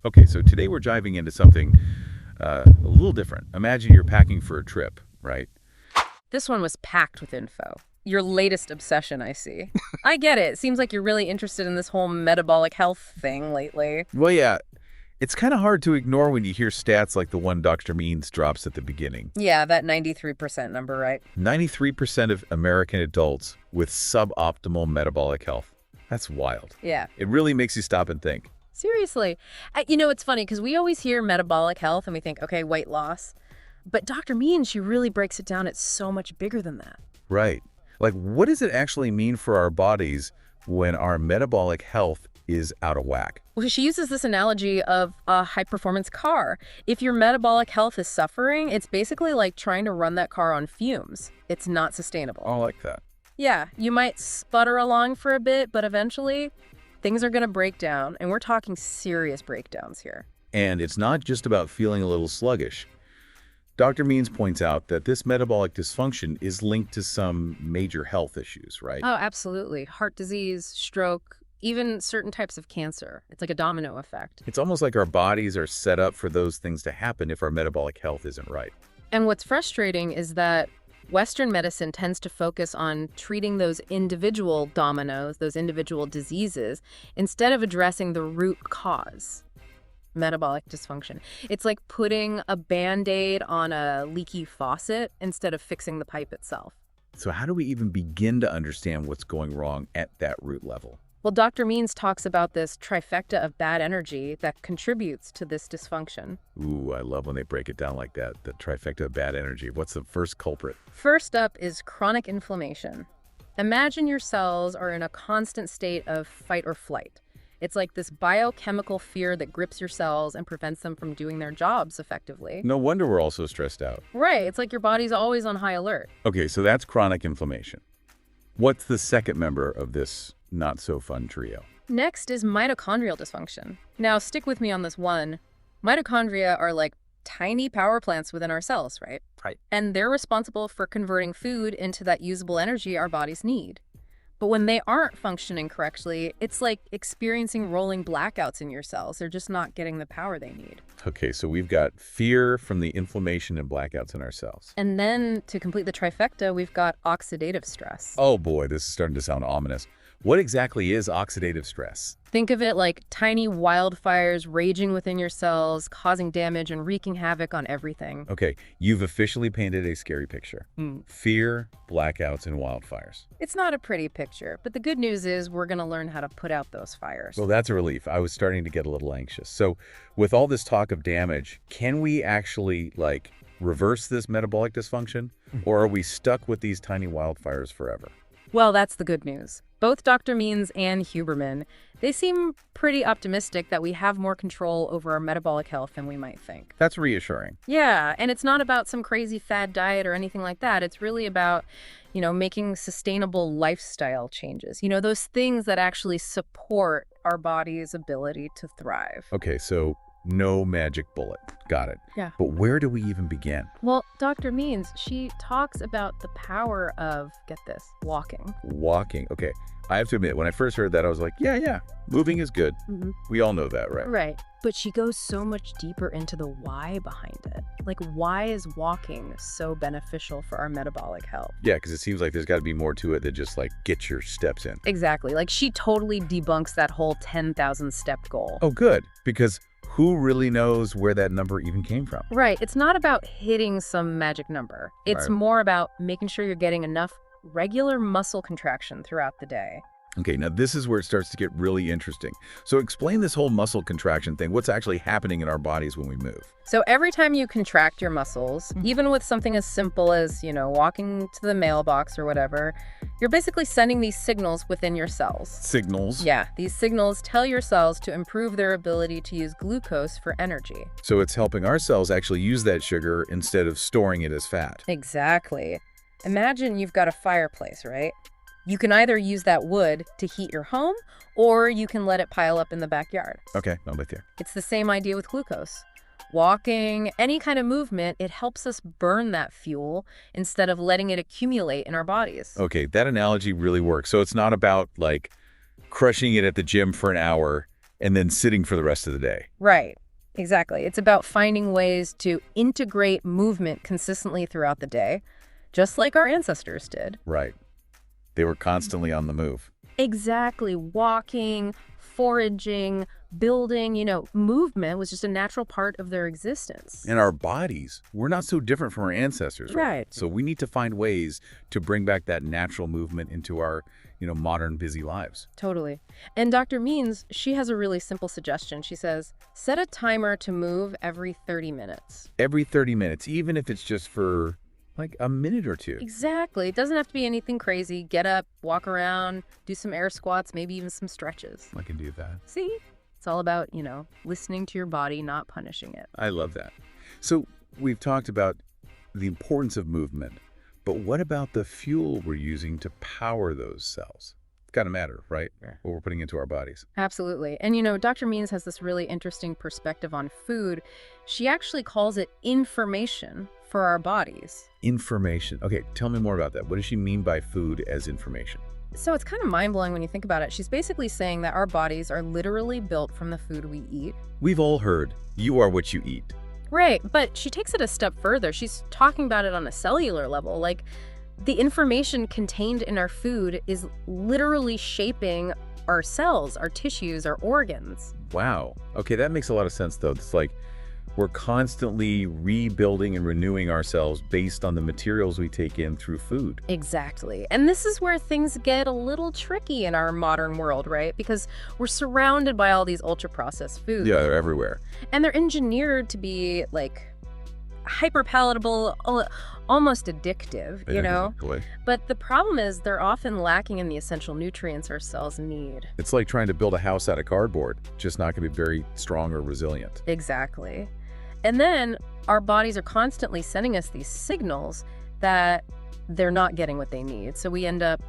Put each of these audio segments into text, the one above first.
Okay, so today we're diving into something a little different. Imagine you're packing for a trip, right? This one was packed with info. Your latest obsession, I see. I get it. Seems like you're really interested in this whole metabolic health thing lately. Well, yeah, it's kind of hard to ignore when you hear stats like the one Dr. Means drops at the beginning. Yeah, that 93% number, right? 93% of American adults with suboptimal metabolic health. That's wild. Yeah. It really makes you stop and think. Seriously. It's funny because we always hear metabolic health and we think, okay, weight loss. But Dr. Mean, she really breaks it down. It's so much bigger than that. Right. Like, what does it actually mean for our bodies when our metabolic health is out of whack? Well, she uses this analogy of a high-performance car. If your metabolic health is suffering, it's basically like trying to run that car on fumes. It's not sustainable. I like that. Yeah, you might sputter along for a bit, but eventually things are going to break down, and we're talking serious breakdowns here. And it's not just about feeling a little sluggish. Dr. Means points out that this metabolic dysfunction is linked to some major health issues, right? Oh, absolutely. Heart disease, stroke, even certain types of cancer. It's like a domino effect. It's almost like our bodies are set up for those things to happen if our metabolic health isn't right. And what's frustrating is that Western medicine tends to focus on treating those individual dominoes, those individual diseases, instead of addressing the root cause. Metabolic dysfunction. It's like putting a Band-Aid on a leaky faucet instead of fixing the pipe itself. So how do we even begin to understand what's going wrong at that root level? Well, Dr. Means talks about this trifecta of bad energy that contributes to this dysfunction. Ooh, I love when they break it down like that, the trifecta of bad energy. What's the first culprit? First up is chronic inflammation. Imagine your cells are in a constant state of fight or flight. It's like this biochemical fear that grips your cells and prevents them from doing their jobs effectively. No wonder we're all so stressed out. Right, it's like your body's always on high alert. Okay, so that's chronic inflammation. What's the second member of this not-so-fun trio? Next is mitochondrial dysfunction. Now, stick with me on this one. Mitochondria are like tiny power plants within our cells, right? Right. And they're responsible for converting food into that usable energy our bodies need. But when they aren't functioning correctly, it's like experiencing rolling blackouts in your cells. They're just not getting the power they need. Okay, so we've got fear from the inflammation and blackouts in our cells. And then to complete the trifecta, we've got oxidative stress. Oh boy, this is starting to sound ominous. What exactly is oxidative stress? Think of it like tiny wildfires raging within your cells, causing damage and wreaking havoc on everything. Okay, you've officially painted a scary picture. Fear, blackouts, and wildfires. It's not a pretty picture, but the good news is we're going to learn how to put out those fires. Well, that's a relief. I was starting to get a little anxious. So with all this talk of damage, can we actually, reverse this metabolic dysfunction? Or are we stuck with these tiny wildfires forever? Well, that's the good news. Both Dr. Means and Huberman, they seem pretty optimistic that we have more control over our metabolic health than we might think. That's reassuring. Yeah, and it's not about some crazy fad diet or anything like that. It's really about, making sustainable lifestyle changes. Those things that actually support our body's ability to thrive. Okay, so no magic bullet. Got it. Yeah. But where do we even begin? Well, Dr. Means, she talks about the power of, get this, walking. Walking. Okay. I have to admit, when I first heard that, I was like, yeah, moving is good. We all know that, right? Right. But she goes so much deeper into the why behind it. Like, why is walking so beneficial for our metabolic health? Yeah, because it seems like there's got to be more to it than just get your steps in. Exactly. Like, she totally debunks that whole 10,000 step goal. Oh, good. Because who really knows where that number even came from? Right. It's not about hitting some magic number. It's more about making sure you're getting enough regular muscle contraction throughout the day. Okay, now this is where it starts to get really interesting. So explain this whole muscle contraction thing. What's actually happening in our bodies when we move? So every time you contract your muscles, even with something as simple as, walking to the mailbox or whatever, you're basically sending these signals within your cells. Signals? Yeah, these signals tell your cells to improve their ability to use glucose for energy. So it's helping our cells actually use that sugar instead of storing it as fat. Exactly. Imagine you've got a fireplace, right? You can either use that wood to heat your home, or you can let it pile up in the backyard. Okay, I'm with you. It's the same idea with glucose. Walking, any kind of movement, it helps us burn that fuel instead of letting it accumulate in our bodies. Okay, that analogy really works. So it's not about crushing it at the gym for an hour and then sitting for the rest of the day. Right. Exactly. It's about finding ways to integrate movement consistently throughout the day, just like our ancestors did. Right. They were constantly on the move. Exactly. Walking, foraging, building, movement was just a natural part of their existence. And our bodies, we're not so different from our ancestors, right? Right. So we need to find ways to bring back that natural movement into our, modern busy lives. Totally. And Dr. Means, she has a really simple suggestion. She says, set a timer to move every 30 minutes. Every 30 minutes, even if it's just for like a minute or two. Exactly. It doesn't have to be anything crazy. Get up, walk around, do some air squats, maybe even some stretches. I can do that. See? It's all about, listening to your body, not punishing it. I love that. So we've talked about the importance of movement, but what about the fuel we're using to power those cells? It's got to matter, right? Yeah. What we're putting into our bodies. Absolutely. And, Dr. Means has this really interesting perspective on food. She actually calls it information for our bodies. Information. Okay, tell me more about that. What does she mean by food as information? So it's kind of mind-blowing when you think about it. She's basically saying that our bodies are literally built from the food we eat. We've all heard, you are what you eat. Right, but she takes it a step further. She's talking about it on a cellular level. Like, the information contained in our food is literally shaping our cells, our tissues, our organs. Wow. Okay, that makes a lot of sense, though. It's like we're constantly rebuilding and renewing ourselves based on the materials we take in through food. Exactly. And this is where things get a little tricky in our modern world, right? Because we're surrounded by all these ultra-processed foods. Yeah, they're everywhere. And they're engineered to be, like, hyper-palatable, almost addictive, Exactly. But the problem is they're often lacking in the essential nutrients our cells need. It's like trying to build a house out of cardboard, just not going to be very strong or resilient. Exactly. And then our bodies are constantly sending us these signals that they're not getting what they need. So we end up,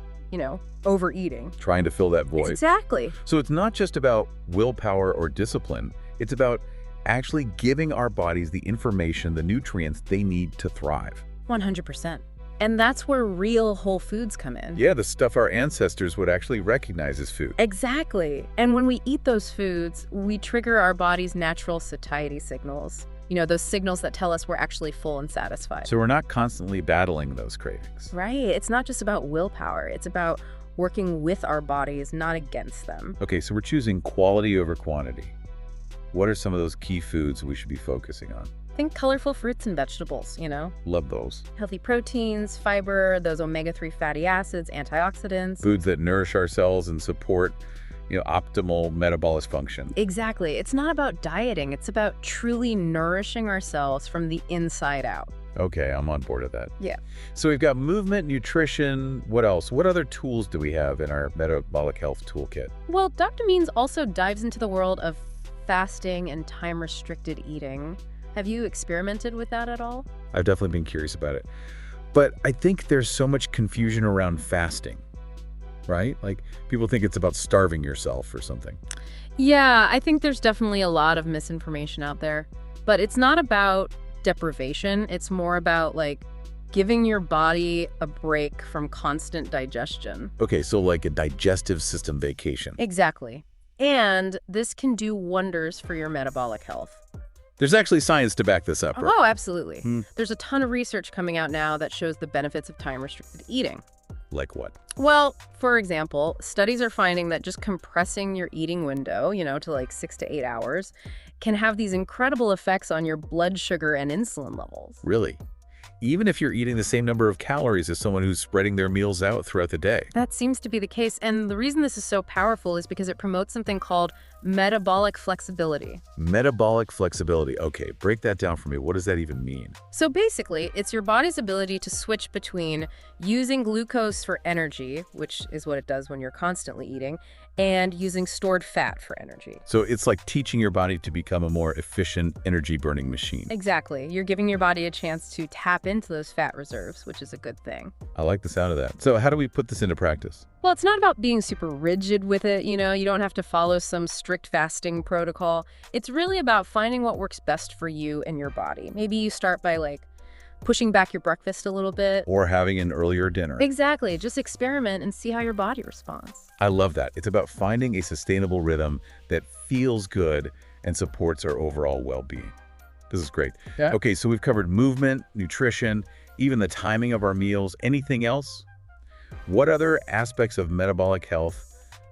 overeating. Trying to fill that void. Exactly. So it's not just about willpower or discipline. It's about actually giving our bodies the information, the nutrients they need to thrive. 100%. And that's where real whole foods come in. Yeah, the stuff our ancestors would actually recognize as food. Exactly. And when we eat those foods, we trigger our body's natural satiety signals. Those signals that tell us we're actually full and satisfied. So we're not constantly battling those cravings. Right. It's not just about willpower. It's about working with our bodies, not against them. Okay, so we're choosing quality over quantity. What are some of those key foods we should be focusing on? Think colorful fruits and vegetables, Love those. Healthy proteins, fiber, those omega-3 fatty acids, antioxidants. Foods that nourish our cells and support, optimal metabolic function. Exactly. It's not about dieting. It's about truly nourishing ourselves from the inside out. Okay, I'm on board with that. Yeah. So we've got movement, nutrition. What else? What other tools do we have in our metabolic health toolkit? Well, Dr. Means also dives into the world of fasting and time-restricted eating. Have you experimented with that at all? I've definitely been curious about it. But I think there's so much confusion around fasting, right? Like, people think it's about starving yourself or something. Yeah, I think there's definitely a lot of misinformation out there. But it's not about deprivation. It's more about, giving your body a break from constant digestion. Okay, so like a digestive system vacation. Exactly. And this can do wonders for your metabolic health. There's actually science to back this up, right? Oh, absolutely. There's a ton of research coming out now that shows the benefits of time-restricted eating. Like what? Well, for example, studies are finding that just compressing your eating window, to 6 to 8 hours, can have these incredible effects on your blood sugar and insulin levels. Really? Even if you're eating the same number of calories as someone who's spreading their meals out throughout the day. That seems to be the case. And the reason this is so powerful is because it promotes something called metabolic flexibility. Metabolic flexibility. Okay, break that down for me. What does that even mean? So basically, it's your body's ability to switch between using glucose for energy, which is what it does when you're constantly eating, and using stored fat for energy. So it's like teaching your body to become a more efficient energy-burning machine. Exactly. You're giving your body a chance to tap into those fat reserves, which is a good thing. I like the sound of that. So how do we put this into practice? Well, it's not about being super rigid with it, you don't have to follow some strict fasting protocol. It's really about finding what works best for you and your body. Maybe you start by pushing back your breakfast a little bit. Or having an earlier dinner. Exactly. Just experiment and see how your body responds. I love that. It's about finding a sustainable rhythm that feels good and supports our overall well-being. This is great. Yeah. Okay, so we've covered movement, nutrition, even the timing of our meals. Anything else? What other aspects of metabolic health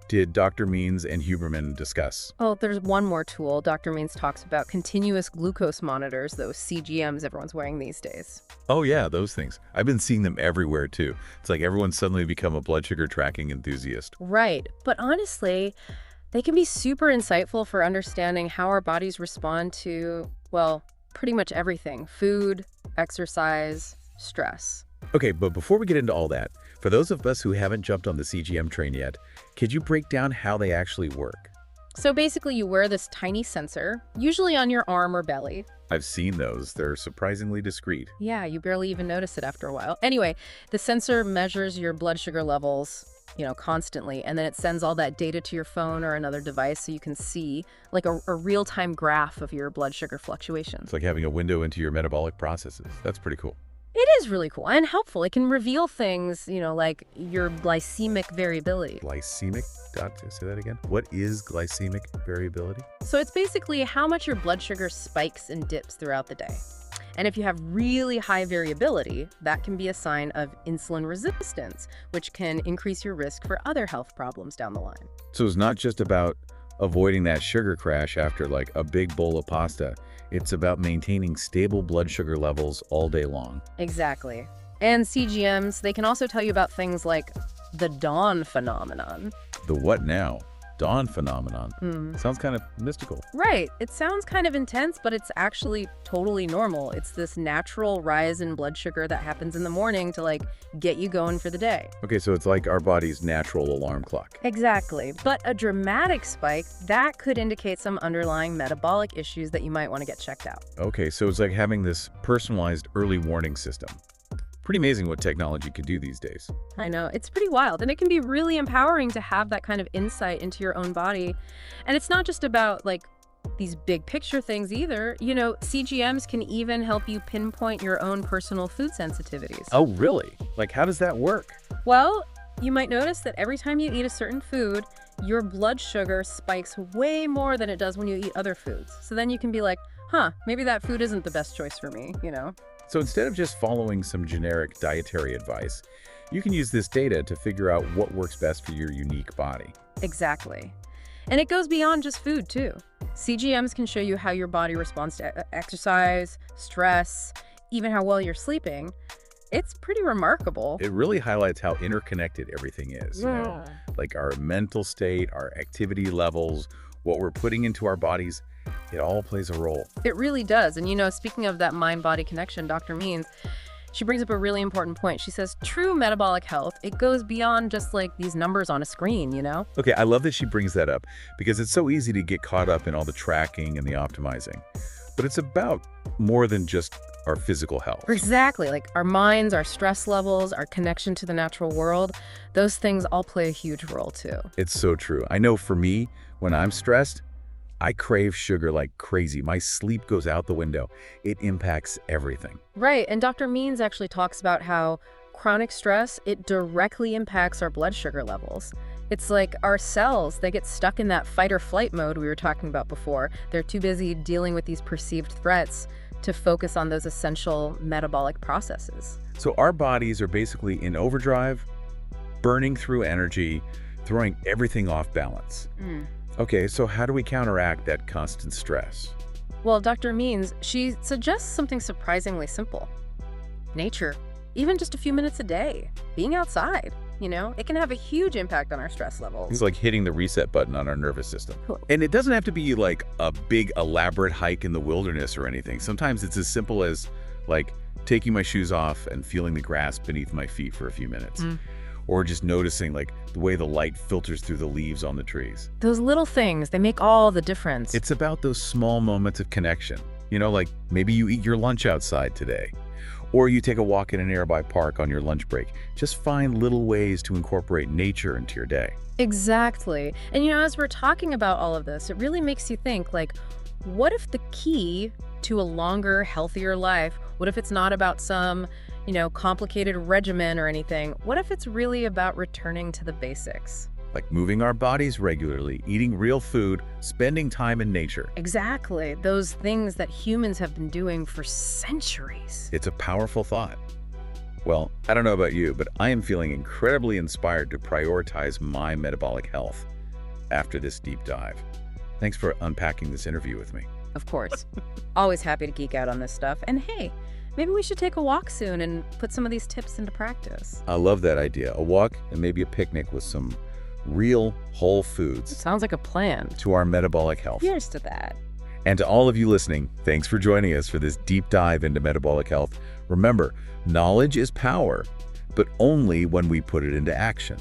did Dr. Means and Huberman discuss? Oh, there's one more tool. Dr. Means talks about continuous glucose monitors, those CGMs everyone's wearing these days. Oh yeah, those things. I've been seeing them everywhere too. It's like everyone's suddenly become a blood sugar tracking enthusiast. Right. But honestly, they can be super insightful for understanding how our bodies respond to, well, pretty much everything. Food, exercise, stress. Okay, but before we get into all that, for those of us who haven't jumped on the CGM train yet, could you break down how they actually work? So basically you wear this tiny sensor, usually on your arm or belly. I've seen those. They're surprisingly discreet. Yeah, you barely even notice it after a while. Anyway, the sensor measures your blood sugar levels, constantly, and then it sends all that data to your phone or another device so you can see like a real-time graph of your blood sugar fluctuations. It's like having a window into your metabolic processes. That's pretty cool. It is really cool and helpful. It can reveal things, like your glycemic variability. Glycemic? Say that again? What is glycemic variability? So it's basically how much your blood sugar spikes and dips throughout the day. And if you have really high variability, that can be a sign of insulin resistance, which can increase your risk for other health problems down the line. So it's not just about avoiding that sugar crash after like a big bowl of pasta. It's about maintaining stable blood sugar levels all day long. Exactly. And CGMs, they can also tell you about things like the dawn phenomenon. The what now? Dawn phenomenon. Sounds kind of mystical. Right. It sounds kind of intense, but it's actually totally normal. It's this natural rise in blood sugar that happens in the morning to get you going for the day. Okay, so it's like our body's natural alarm clock. Exactly. But a dramatic spike, that could indicate some underlying metabolic issues that you might want to get checked out. Okay, so it's like having this personalized early warning system. Pretty amazing what technology can do these days. I know, it's pretty wild, and it can be really empowering to have that kind of insight into your own body. And it's not just about these big picture things either. CGMs can even help you pinpoint your own personal food sensitivities. Oh, really? How does that work? Well, you might notice that every time you eat a certain food, your blood sugar spikes way more than it does when you eat other foods. So then you can be like, maybe that food isn't the best choice for me, So instead of just following some generic dietary advice, you can use this data to figure out what works best for your unique body. Exactly. And it goes beyond just food, too. CGMs can show you how your body responds to exercise, stress, even how well you're sleeping. It's pretty remarkable. It really highlights how interconnected everything is, like our mental state, our activity levels, what we're putting into our bodies. It all plays a role. It really does. And speaking of that mind-body connection, Dr. Means, she brings up a really important point. She says true metabolic health, it goes beyond just these numbers on a screen, Okay, I love that she brings that up because it's so easy to get caught up in all the tracking and the optimizing. But it's about more than just our physical health. Exactly. Our minds, our stress levels, our connection to the natural world, those things all play a huge role too. It's so true. I know for me, when I'm stressed, I crave sugar like crazy. My sleep goes out the window. It impacts everything. Right. And Dr. Means actually talks about how chronic stress, it directly impacts our blood sugar levels. It's like our cells, they get stuck in that fight or flight mode we were talking about before. They're too busy dealing with these perceived threats to focus on those essential metabolic processes. So our bodies are basically in overdrive, burning through energy, throwing everything off balance. Okay, so how do we counteract that constant stress? Well, Dr. Means, she suggests something surprisingly simple. Nature. Even just a few minutes a day. Being outside. It can have a huge impact on our stress levels. It's like hitting the reset button on our nervous system. Cool. And it doesn't have to be like a big elaborate hike in the wilderness or anything. Sometimes it's as simple as taking my shoes off and feeling the grass beneath my feet for a few minutes. Or just noticing the way the light filters through the leaves on the trees. Those little things, they make all the difference. It's about those small moments of connection. Maybe you eat your lunch outside today. Or you take a walk in a nearby park on your lunch break. Just find little ways to incorporate nature into your day. Exactly. And as we're talking about all of this, it really makes you think, what if the key to a longer, healthier life, what if it's not about some complicated regimen or anything? What if it's really about returning to the basics? like moving our bodies regularly, eating real food, spending time in nature. Exactly. Those things that humans have been doing for centuries. It's a powerful thought. Well, I don't know about you, but I am feeling incredibly inspired to prioritize my metabolic health after this deep dive. Thanks for unpacking this interview with me. Of course. Always happy to geek out on this stuff. And hey, maybe we should take a walk soon and put some of these tips into practice. I love that idea. A walk and maybe a picnic with some real whole foods Sounds like a plan. to our metabolic health. Here's to that. And to all of you listening, thanks for joining us for this deep dive into metabolic health. Remember, knowledge is power, but only when we put it into action.